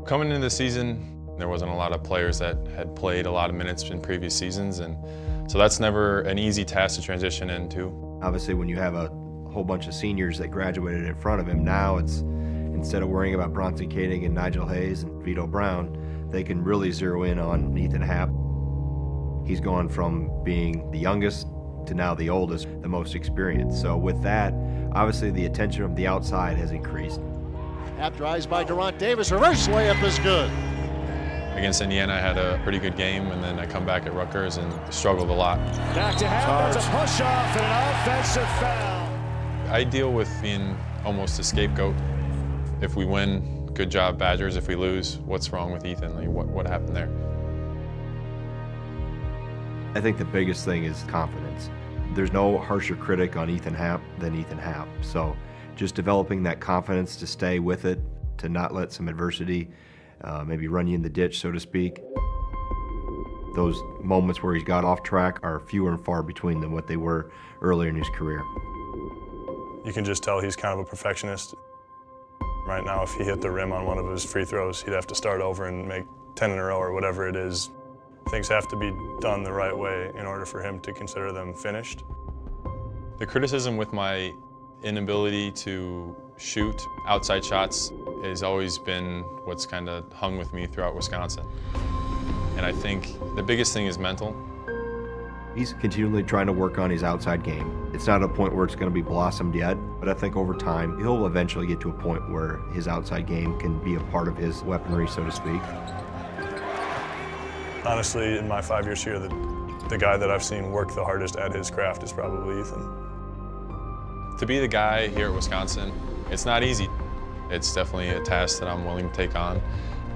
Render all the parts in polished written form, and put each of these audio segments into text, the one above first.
Coming into the season, there wasn't a lot of players that had played a lot of minutes in previous seasons, and so that's never an easy task to transition into. Obviously, when you have a whole bunch of seniors that graduated in front of him, now it's, instead of worrying about Bronson Kading and Nigel Hayes and Vito Brown, they can really zero in on Ethan Happ. He's gone from being the youngest to now the oldest, the most experienced. So with that, obviously the attention from the outside has increased. Happ drives by Durant Davis, reverse layup is good. Against Indiana, I had a pretty good game, and then I come back at Rutgers and struggled a lot. Back to Happ, that's a push-off and an offensive foul. I deal with being almost a scapegoat. If we win, good job, Badgers. If we lose, what's wrong with Ethan? Like, what happened there? I think the biggest thing is confidence. There's no harsher critic on Ethan Happ than Ethan Happ. So just developing that confidence to stay with it, to not let some adversity maybe run you in the ditch, so to speak. Those moments where he's got off track are fewer and far between than what they were earlier in his career. You can just tell he's kind of a perfectionist. Right now, if he hit the rim on one of his free throws, he'd have to start over and make 10 in a row or whatever it is. Things have to be done the right way in order for him to consider them finished. The criticism with my inability to shoot outside shots has always been what's kind of hung with me throughout Wisconsin. And I think the biggest thing is mental. He's continually trying to work on his outside game. It's not a point where it's going to be blossomed yet, but I think over time he'll eventually get to a point where his outside game can be a part of his weaponry, so to speak. Honestly, in my 5 years here, the guy that I've seen work the hardest at his craft is probably Ethan. To be the guy here at Wisconsin, it's not easy. It's definitely a task that I'm willing to take on,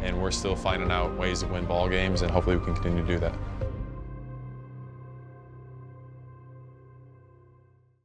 and we're still finding out ways to win ball games, and hopefully we can continue to do that.